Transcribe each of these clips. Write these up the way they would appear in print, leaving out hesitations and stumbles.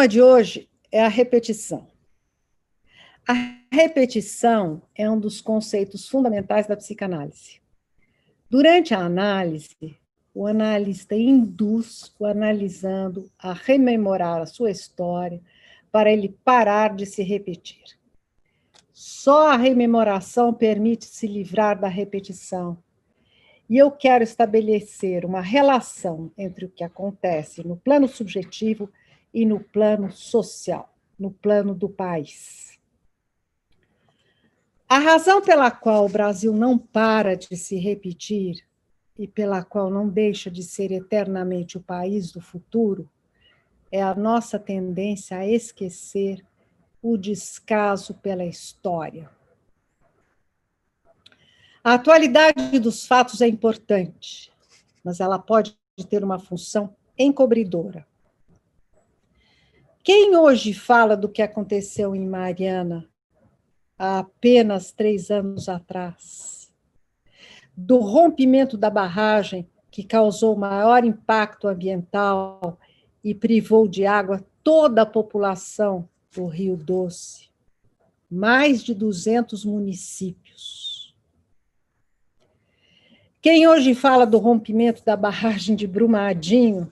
tema de hoje é a repetição. A repetição é um dos conceitos fundamentais da psicanálise. Durante a análise, o analista induz o analisando a rememorar a sua história para ele parar de se repetir. Só a rememoração permite se livrar da repetição. E eu quero estabelecer uma relação entre o que acontece no plano subjetivo e no plano social, no plano do país. A razão pela qual o Brasil não para de se repetir e pela qual não deixa de ser eternamente o país do futuro é a nossa tendência a esquecer o descaso pela história. A atualidade dos fatos é importante, mas ela pode ter uma função encobridora. Quem hoje fala do que aconteceu em Mariana há apenas 3 anos atrás, do rompimento da barragem que causou maior impacto ambiental e privou de água toda a população do Rio Doce, mais de 200 municípios. Quem hoje fala do rompimento da barragem de Brumadinho,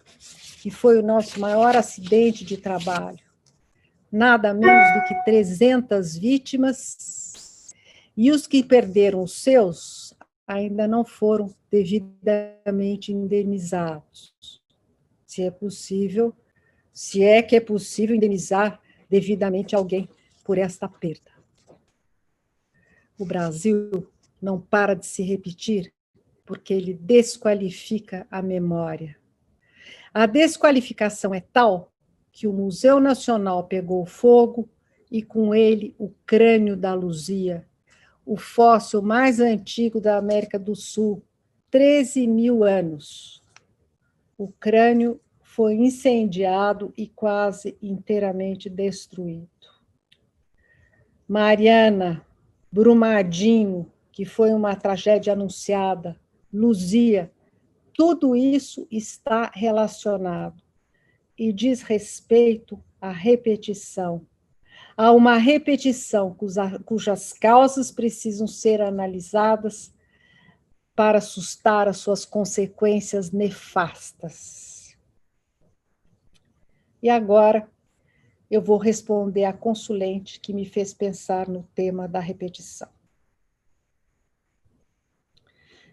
que foi o nosso maior acidente de trabalho, nada menos do que 300 vítimas, e os que perderam os seus ainda não foram devidamente indenizados. Se é que é possível indenizar devidamente alguém por esta perda. O Brasil não para de se repetir porque ele desqualifica a memória. A desqualificação é tal que o Museu Nacional pegou fogo e, com ele, o crânio da Luzia, o fóssil mais antigo da América do Sul, 13 mil anos. O crânio foi incendiado e quase inteiramente destruído. Mariana, Brumadinho, que foi uma tragédia anunciada, Luzia, tudo isso está relacionado e diz respeito à repetição. Há uma repetição cujas causas precisam ser analisadas para sustar as suas consequências nefastas. E agora eu vou responder à consulente que me fez pensar no tema da repetição.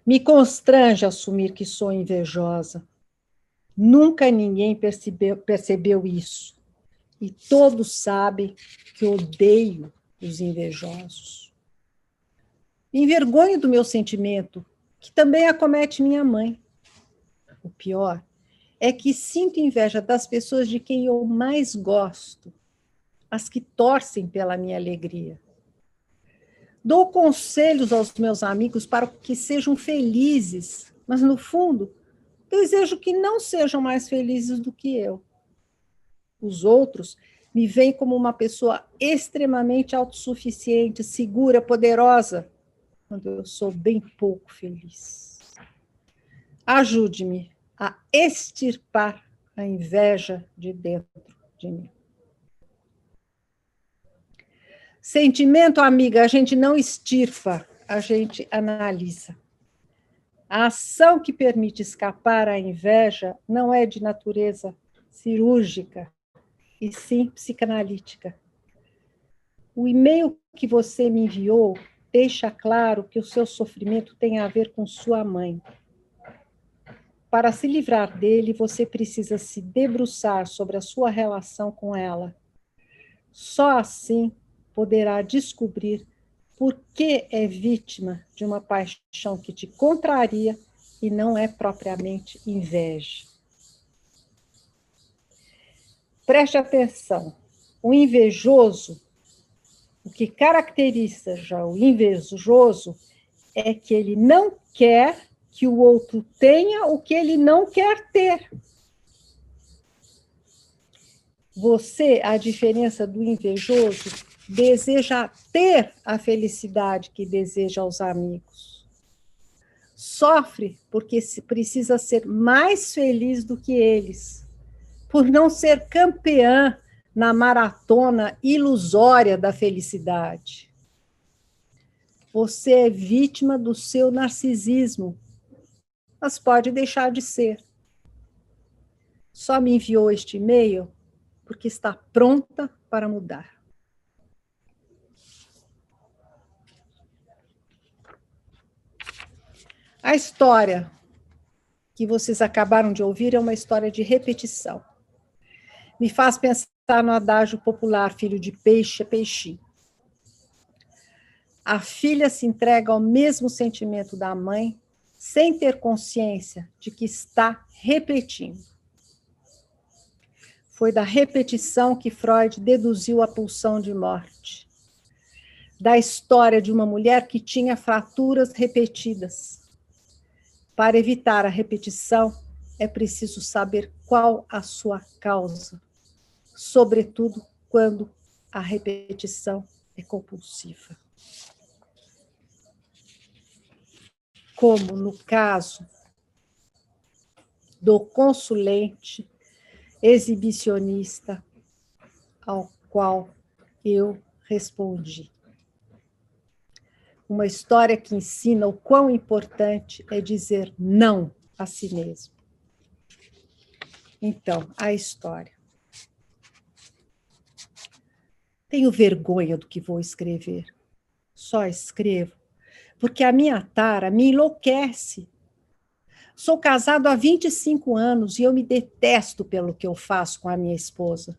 Me constrange assumir que sou invejosa. Nunca ninguém percebeu isso. E todos sabem que odeio os invejosos. Me envergonho do meu sentimento, que também acomete minha mãe. O pior é que sinto inveja das pessoas de quem eu mais gosto, as que torcem pela minha alegria. Dou conselhos aos meus amigos para que sejam felizes, mas, no fundo, desejo que não sejam mais felizes do que eu. Os outros me veem como uma pessoa extremamente autossuficiente, segura, poderosa, quando eu sou bem pouco feliz. Ajude-me a extirpar a inveja de dentro de mim. Sentimento, amiga, a gente não extirpa, a gente analisa. A ação que permite escapar à inveja não é de natureza cirúrgica, e sim psicanalítica. O e-mail que você me enviou deixa claro que o seu sofrimento tem a ver com sua mãe. Para se livrar dele, você precisa se debruçar sobre a sua relação com ela. Só assim poderá descobrir por que é vítima de uma paixão que te contraria e não é propriamente inveja. Preste atenção, o invejoso, o que caracteriza já o invejoso é que ele não quer que o outro tenha o que ele não quer ter. Você, a diferença do invejoso, deseja ter a felicidade que deseja aos amigos. Sofre porque precisa ser mais feliz do que eles, por não ser campeã na maratona ilusória da felicidade. Você é vítima do seu narcisismo, mas pode deixar de ser. Só me enviou este e-mail porque está pronta para mudar. A história que vocês acabaram de ouvir é uma história de repetição. Me faz pensar no adágio popular, filho de peixe é peixinho. A filha se entrega ao mesmo sentimento da mãe, sem ter consciência de que está repetindo. Foi da repetição que Freud deduziu a pulsão de morte. Da história de uma mulher que tinha fraturas repetidas. Para evitar a repetição, é preciso saber qual a sua causa, sobretudo quando a repetição é compulsiva. Como no caso do consulente exibicionista ao qual eu respondi. Uma história que ensina o quão importante é dizer não a si mesmo. Então, a história. Tenho vergonha do que vou escrever. Só escrevo porque a minha tara me enlouquece. Sou casado há 25 anos e eu me detesto pelo que eu faço com a minha esposa.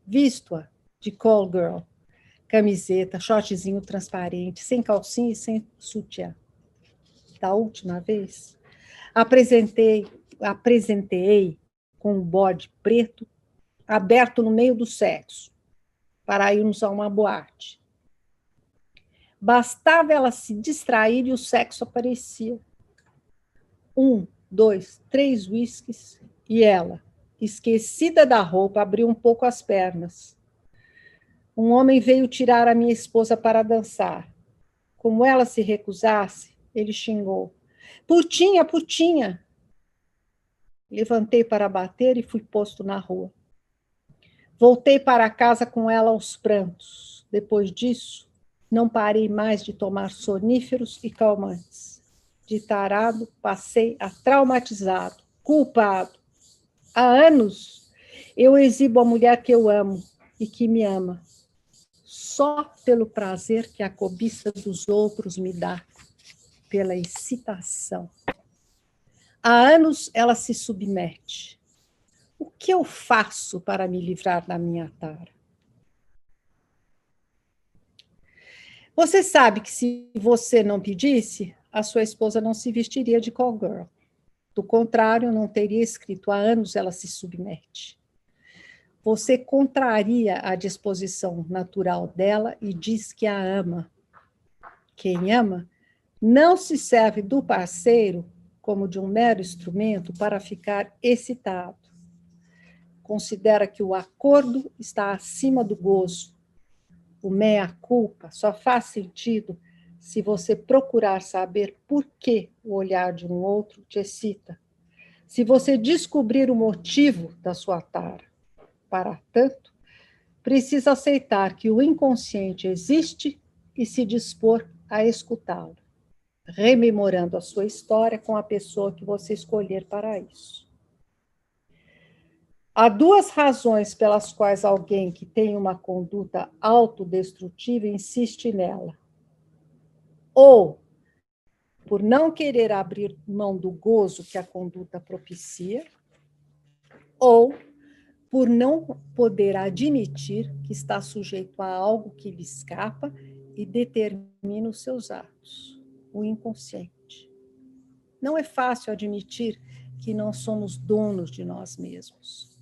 Visto-a de call girl, camiseta, shortzinho transparente, sem calcinha e sem sutiã. Da última vez, apresentei com um bode preto aberto no meio do sexo, para irmos a uma boate. Bastava ela se distrair e o sexo aparecia. 1, 2, 3 uísques e ela, esquecida da roupa, abriu um pouco as pernas. Um homem veio tirar a minha esposa para dançar. Como ela se recusasse, ele xingou. Putinha, putinha! Levantei para bater e fui posto na rua. Voltei para casa com ela aos prantos. Depois disso, não parei mais de tomar soníferos e calmantes. De tarado, passei a traumatizado, culpado. Há anos, eu exibo a mulher que eu amo e que me ama, só pelo prazer que a cobiça dos outros me dá, pela excitação. Há anos, ela se submete. O que eu faço para me livrar da minha tara? Você sabe que se você não pedisse, a sua esposa não se vestiria de call girl. Do contrário, não teria escrito há anos ela se submete. Você contraria a disposição natural dela e diz que a ama. Quem ama não se serve do parceiro como de um mero instrumento para ficar excitado. Considera que o acordo está acima do gozo. O mea-culpa só faz sentido se você procurar saber por que o olhar de um outro te excita. Se você descobrir o motivo da sua tara. Para tanto, precisa aceitar que o inconsciente existe e se dispor a escutá-lo, rememorando a sua história com a pessoa que você escolher para isso. Há duas razões pelas quais alguém que tem uma conduta autodestrutiva insiste nela. Ou por não querer abrir mão do gozo que a conduta propicia, ou por não poder admitir que está sujeito a algo que lhe escapa e determina os seus atos, o inconsciente. Não é fácil admitir que não somos donos de nós mesmos.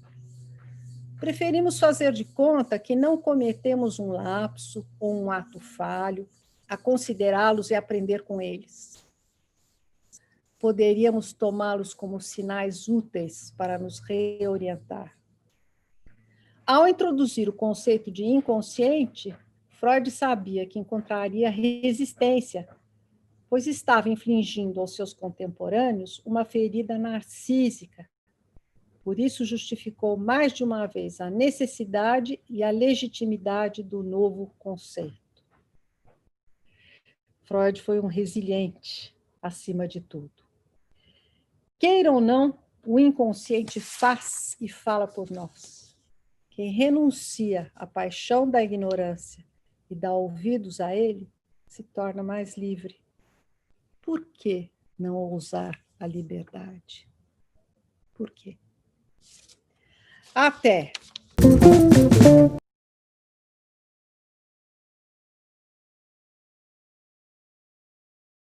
Preferimos fazer de conta que não cometemos um lapso ou um ato falho, a considerá-los e aprender com eles. Poderíamos tomá-los como sinais úteis para nos reorientar. Ao introduzir o conceito de inconsciente, Freud sabia que encontraria resistência, pois estava infligindo aos seus contemporâneos uma ferida narcísica Por isso justificou mais de uma vez a necessidade e a legitimidade do novo conceito. Freud foi um resiliente, acima de tudo. Queira ou não, o inconsciente faz e fala por nós. Quem renuncia à paixão da ignorância e dá ouvidos a ele, se torna mais livre. Por que não ousar a liberdade? Por quê? Até!